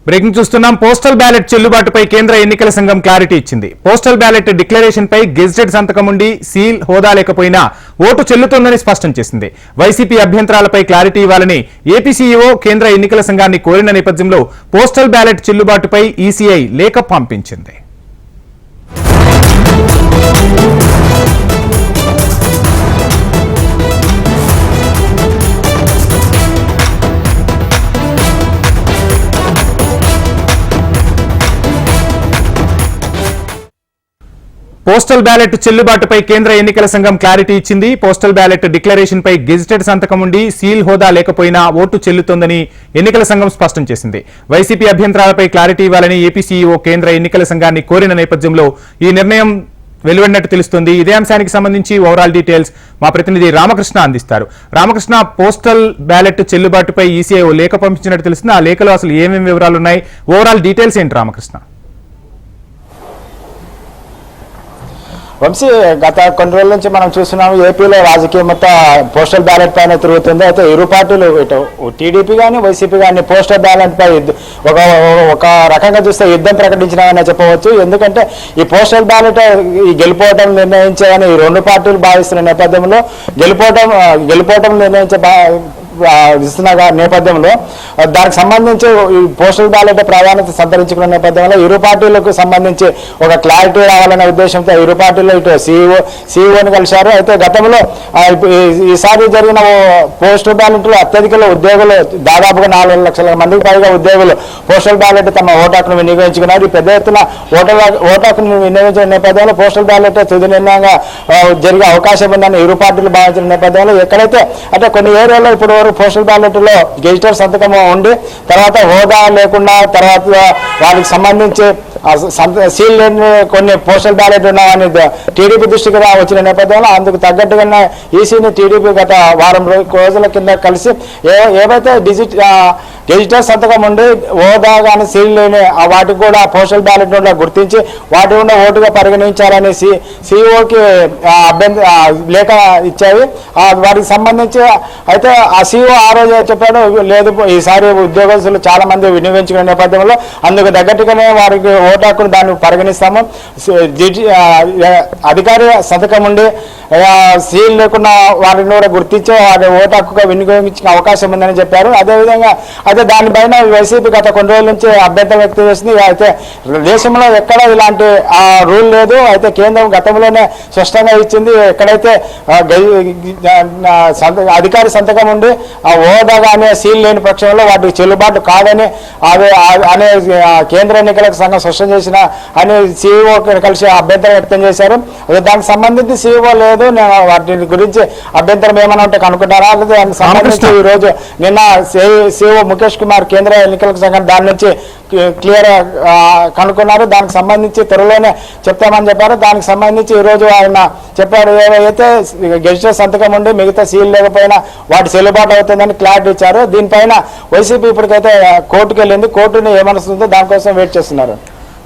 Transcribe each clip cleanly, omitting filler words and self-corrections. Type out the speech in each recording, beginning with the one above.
Breaking చూస్తున్నాం. Postal ballot చెల్లుబాటుపై కేంద్ర ఎన్నికల సంఘం క్లారిటీ ఇచ్చింది. పోస్టల్ బ్యాలెట్ డిక్లరేషన్ పై గెజిటెడ్ సంతకం ఉండి సీల్ హోదా లేకపోయినా ఓటు చెల్లుతోందని స్పష్టం చేసింది. వైసీపీ అభ్యంతరాలపై క్లారిటీ ఇవ్వాలని ఏపీ సీఈఓ కేంద్ర ఎన్నికల సంఘాన్ని కోరిన నేపథ్యంలో పోస్టల్ బ్యాలెట్ చెల్లుబాటుపై ఈసీఐ లేఖ పంపించింది. పోస్టల్ బ్యాలెట్ చెల్లుబాటుపై కేంద్ర ఎన్నికల సంఘం క్లారిటీ ఇచ్చింది. పోస్టల్ బ్యాలెట్ డిక్లరేషన్ పై గెజిటెడ్ సంతకం ఉండి సీల్ హోదా లేకపోయినా ఓటు చెల్లుతోందని ఎన్నికల సంఘం స్పష్టం చేసింది. వైసీపీ అభ్యంతరాలపై క్లారిటీ ఇవ్వాలని ఏపీ సీఈఓ కేంద్ర ఎన్నికల సంఘాన్ని కోరిన నేపథ్యంలో ఈ నిర్ణయం వెలువడినట్టు తెలుస్తోంది. ఇదే అంశానికి సంబంధించి ఓవరాల్ డీటెయిల్స్ మా ప్రతినిధి రామకృష్ణ అందిస్తారు. రామకృష్ణ, పోస్టల్ బ్యాలెట్ చెల్లుబాటుపై ఈసీఐ లేఖ పంపించినట్టు తెలుస్తుంది. ఆ లేఖలో అసలు ఏమేమి వివరాలు ఉన్నాయి, ఓవరాల్ డీటెయిల్స్ ఏంటి రామకృష్ణ? వంశీ, గత కొన్ని రోజుల నుంచి మనం చూస్తున్నాము ఏపీలో రాజకీయం మొత్తం పోస్టల్ బ్యాలెట్ పైన తిరుగుతుంది. అయితే ఇరు పార్టీలు ఇటు టీడీపీ కానీ వైసీపీ కానీ పోస్టల్ బ్యాలెట్ పై ఒక రకంగా చూస్తే యుద్ధం ప్రకటించినామని చెప్పవచ్చు. ఎందుకంటే ఈ పోస్టల్ బ్యాలెట్ ఈ గెలుపోవటం నిర్ణయించాలని ఈ రెండు పార్టీలు భావిస్తున్న నేపథ్యంలో గెలుపోవటం నిర్ణయించే ఇస్తున్న నేపథ్యంలో దానికి సంబంధించి ఈ పోస్టల్ బ్యాలెట్ ప్రాధాన్యత సంతరించుకున్న నేపథ్యంలో ఇరు పార్టీలకు సంబంధించి ఒక క్లారిటీ రావాలనే ఉద్దేశంతో ఇరు పార్టీలు ఇటు సీఈఓని కలిశారు. అయితే గతంలో ఈసారి జరిగిన పోస్టల్ బ్యాలెట్లో అత్యధికలో ఉద్యోగులు దాదాపుగా 4 లక్షల మందికి పైగా ఉద్యోగులు పోస్టల్ బ్యాలెట్ తమ ఓటు హక్కును వినియోగించుకున్నారు. పెద్ద ఎత్తున ఓటు హక్కును వినియోగించిన నేపథ్యంలో పోస్టల్ బ్యాలెట్ తుది నిర్ణయంగా జరిగే అవకాశం ఉందని ఇరు పార్టీలు భావించిన నేపథ్యంలో ఎక్కడైతే అంటే కొన్ని ఏరియాలో ఇప్పుడు పోస్టల్ బ్యాలెట్ లో గెజిటెడ్ సంతకం ఉండి తర్వాత హోదా లేకుండా తర్వాత వారికి సంబంధించి సీల్ లేని కొన్ని పోస్టల్ బ్యాలెట్ ఉన్నామని టీడీపీ దృష్టికి వచ్చిన నేపథ్యంలో అందుకు తగ్గట్టుగానే ఈసీని టీడీపీ గత వారం రోజుల కింద కలిసి ఏవైతే గెజిటెడ్ సంతకం ఉండి హోదా కానీ సీల్ లేని వాటికి కూడా పోస్టల్ బ్యాలెట్ గుర్తించి వాటి ఉన్న ఓటుగా పరిగణించాలని సీఈఓకి లేఖ ఇచ్చాయి. వాటికి సంబంధించి అయితే ఆ సీఈఓ ఆ రోజు చెప్పాడు, లేదు ఈసారి ఉద్యోగస్తులు చాలా మంది వినియోగించుకునే నేపథ్యంలో అందుకు తగ్గట్టుగానే వారికి ఓటు హక్కును దాన్ని పరిగణిస్తాము. అధికారి సంతకం ఉండి సీల్ లేకుండా వారిని కూడా గుర్తించి వారి ఓటు హక్కుగా వినియోగించిన అవకాశం ఉందని చెప్పారు. అదేవిధంగా అయితే దానిపైన వైసీపీ గత కొన్ని రోజుల నుంచి అభ్యంతరం వ్యక్తం చేసింది. అయితే దేశంలో ఎక్కడ ఇలాంటి రూల్ లేదు. అయితే కేంద్రం గతంలోనే స్పష్టంగా ఇచ్చింది, ఎక్కడైతే అధికారి సంతకం ఉండి ఆ హోదా కానీ సీల్ లేని పక్షంలో వాటికి చెల్లుబాటు కాదని అనే కేంద్ర ఎన్నికల సంఘం స్పష్టం చేసిన అని సీఈఓ కలిసి అభ్యంతరం వ్యక్తం చేశారు. దానికి సంబంధించి సీఈఓ లేదు, వాటి గురించి అభ్యంతరం ఏమైనా ఉంటే కనుక్కుంటారా, దానికి సంబంధించి ఈ రోజు నిన్న సీఈఓ ముఖేష్ కుమార్ కేంద్ర ఎన్నికల సంఘం దాని నుంచి క్లియర్ కనుక్కున్నారు. దానికి సంబంధించి త్వరలోనే చెప్తామని చెప్పారు. దానికి సంబంధించి ఈరోజు ఆయన చెప్పారు, ఏవైతే గెజిటెడ్ సంతకం ఉండి మిగతా సీల్ లేకపోయినా వాటి చెల్లుబాటు అవుతుందని క్లారిటీ ఇచ్చారు. దీనిపైన వైసీపీ ఇప్పటికైతే కోర్టుకు వెళ్ళింది. కోర్టుని ఏమనుస్తుందో దానికోసం వెయిట్ చేస్తున్నారు.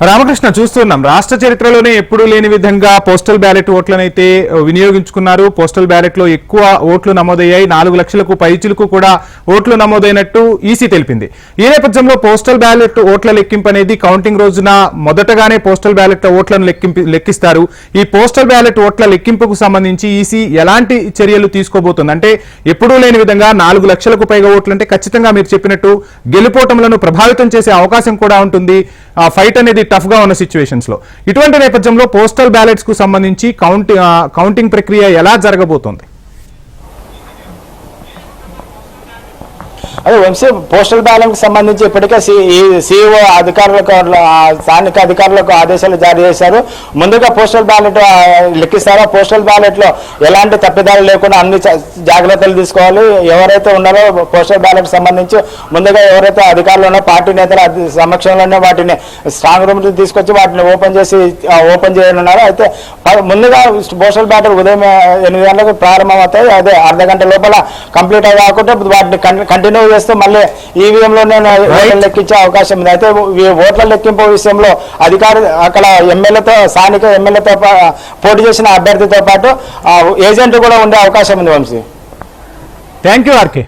రామకృష్ణ, చూస్తున్నాం రాష్ట్ర చరిత్రలోనే ఎప్పుడూ లేని విధంగా పోస్టల్ బ్యాలెట్ ఓట్లనైతే వినియోగించుకున్నారు. పోస్టల్ బ్యాలెట్ లో ఎక్కువ ఓట్లు నమోదయ్యాయి. 4 లక్షలకు పైచిలకు కూడా ఓట్లు నమోదైనట్టు ఈసీ తెలిపింది. ఈ నేపథ్యంలో పోస్టల్ బ్యాలెట్ ఓట్ల లెక్కింపు అనేది కౌంటింగ్ రోజున మొదటగానే పోస్టల్ బ్యాలెట్ ఓట్లను లెక్కిస్తారు. ఈ పోస్టల్ బ్యాలెట్ ఓట్ల లెక్కింపుకు సంబంధించి ఈసీ ఎలాంటి చర్యలు తీసుకోబోతుంది? అంటే ఎప్పుడూ లేని విధంగా 4 లక్షలకు పైగా ఓట్లు అంటే ఖచ్చితంగా మీరు చెప్పినట్టు గెలుపోటములను ప్రభావితం చేసే అవకాశం కూడా ఉంటుంది. ఫైట్ అనేది టఫ్ గా ఉన్న సిచ్యువేషన్స్ లో ఇటువంటి నేపథ్యంలో పోస్టల్ బ్యాలెట్స్ కు సంబంధించి కౌంటింగ్ ప్రక్రియ ఎలా జరగబోతోంది? అదే వంశీ, పోస్టల్ బ్యాలెట్ సంబంధించి ఇప్పటికే సీఈఓ అధికారులకు స్థానిక అధికారులకు ఆదేశాలు జారీ చేశారు. ముందుగా పోస్టల్ బ్యాలెట్ లెక్కిస్తారో పోస్టల్ బ్యాలెట్ లో ఎలాంటి తప్పిదాలు లేకుండా అన్ని జాగ్రత్తలు తీసుకోవాలి. ఎవరైతే ఉన్నారో పోస్టల్ బ్యాలెట్ సంబంధించి ముందుగా ఎవరైతే అధికారులు ఉన్నారో పార్టీ నేతల సమక్షంలోనే వాటిని స్ట్రాంగ్ రూమ్ తీసుకొచ్చి వాటిని ఓపెన్ చేయనున్నారు. అయితే ముందుగా పోస్టల్ బ్యాలెట్ ఉదయం 8 గంటలకు ప్రారంభం అవుతాయి. అదే అర్ధ గంట లోపల కంప్లీట్ కాకుండా వాటిని కంటిన్యూ చేస్తూ మళ్ళీ ఈవీఎంలోనే లెక్కించే అవకాశం ఉంది. అయితే ఓట్ల లెక్కింపు విషయంలో అధికారి అక్కడ స్థానిక ఎమ్మెల్యేతో పోటీ చేసిన అభ్యర్థితో పాటు ఏజెంట్ కూడా ఉండే అవకాశం ఉంది వంశీ. Thank you RK.